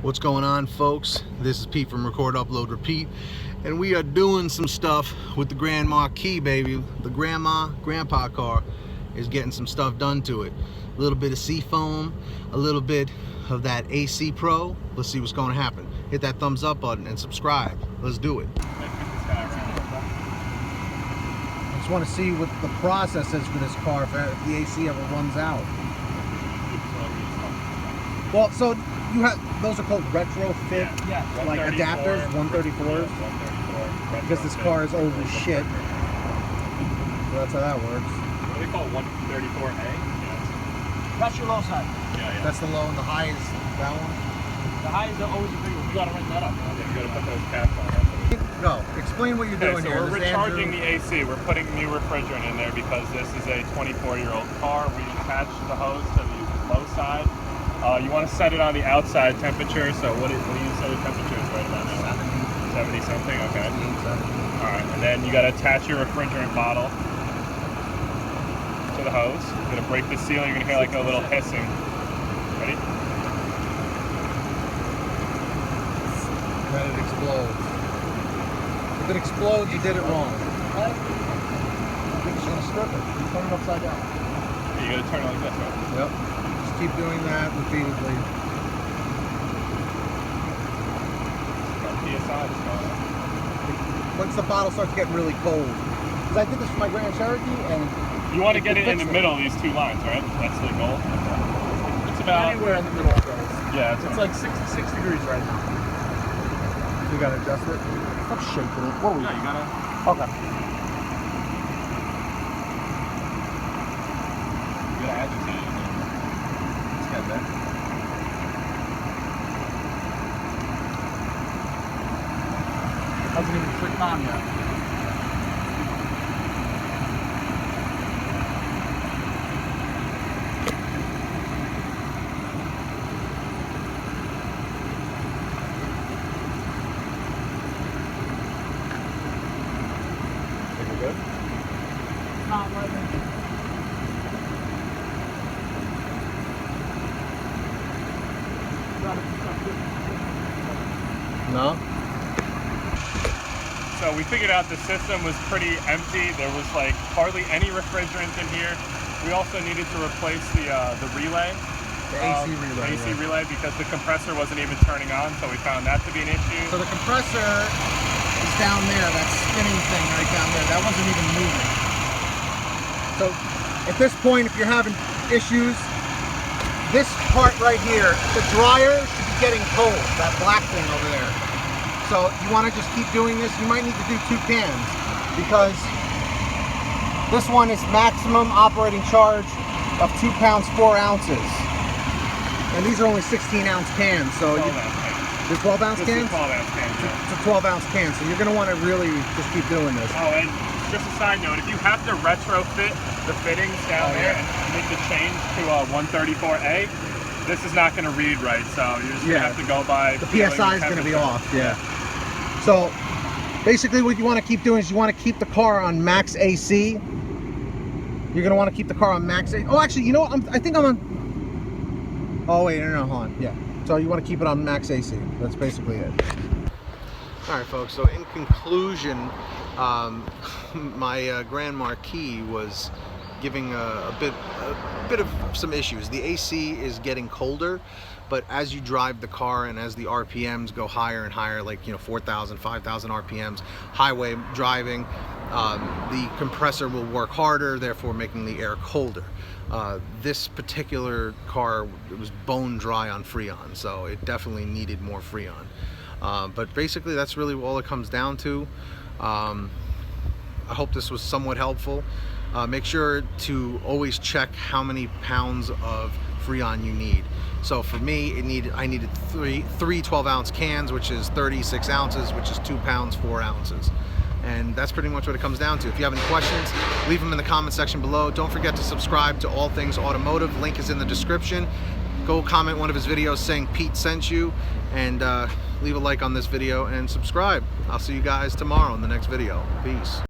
What's going on, folks? This is Pete from Record, Upload, Repeat, and we are doing some stuff with the Grand Marquis, baby. The grandpa car is getting some stuff done to it. A little bit of seafoam, a little bit of that AC Pro. Let's see what's going to happen. Hit that thumbs up button and subscribe. Let's do it. I just want to see what the process is for this car if the AC ever runs out. Well, so you have, those are called retrofit, like adapters, 134s. Because this car is old as shit. So that's how that works. What do they call it? 134A? Yeah. That's your low side. Yeah. That's the low, and the high is that one? The high is always a big one. You gotta run that up. You gotta put those caps on. Go. Explain what you're doing So here. we're recharging the AC. We're putting new refrigerant in there because this is a 24-year-old car. We attached the hose to the low side. You want to set it on the outside temperature. So what do you say the temperature is right about now? 70 something. Okay. All right. And then you got to attach your refrigerant bottle to the hose. You're gonna break the seal. You're gonna hear like a little hissing. Ready? Then it explodes. If it explodes, you did it wrong. You're just gonna strip it. Turn it upside down. You gotta turn it like this, right? Yep. Just keep doing that repeatedly. PSI is going up. Once the bottle starts getting really cold. Because I did this for my Grand Cherokee, and You want to get it in the middle of these two lines, right? That's the goal. It's about Anywhere in the middle of those. yeah. It's like 66 degrees right now. you gotta adjust it. Stop shaking it. What are we? No, you gotta. Okay. You gotta agitate it. It's got that. Hasn't even clicked on yet. Think we're good? Not letting. No? So we figured out the system was pretty empty. There was like hardly any refrigerant in here. We also needed to replace the relay. The AC relay. AC relay because the compressor wasn't even turning on, so we found that to be an issue. So the compressor is down there, that spinning thing right down there. That wasn't even moving. So at this point, if you're having issues, this part right here, the dryer should be getting cold, that black thing over there. So you want to just keep doing this. You might need to do 2 cans because this one is maximum operating charge of 2 pounds 4 ounces. And these are only 16-ounce cans, so 12 ounce cans. they're 12-ounce This cans? is 12 ounce cans. Yeah. It's a 12-ounce can, so you're going to want to really just keep doing this. Oh, and just a side note, if you have to retrofit the fittings down there and make the change to a 134A, this is not going to read right, so you're just going to have to go by the PSI is going to be off, So basically what you want to keep doing is you want to keep the car on max AC. You're going to want to keep the car on max AC. Oh, actually, you know what? I think I'm on... Oh, wait, no, hold on. Yeah. So you want to keep it on max AC. That's basically it. All right, folks, so in conclusion, my Grand Marquis was giving a bit of some issues. The AC is getting colder, but as you drive the car and as the RPMs go higher and higher, like 4,000, 5,000 RPMs, highway driving, the compressor will work harder, therefore making the air colder. This particular car, it was bone dry on Freon, so it definitely needed more Freon. But basically that's really all it comes down to. I hope this was somewhat helpful. Make sure to always check how many pounds of Freon you need. So for me, I needed three 12-ounce cans, which is 36 ounces, which is 2 pounds 4 ounces. And that's pretty much what it comes down to. If you have any questions, leave them in the comment section below. Don't forget to subscribe to All Things Automotive. Link is in the description. Go comment one of his videos saying Pete sent you, and leave a like on this video and subscribe. I'll see you guys tomorrow in the next video. Peace.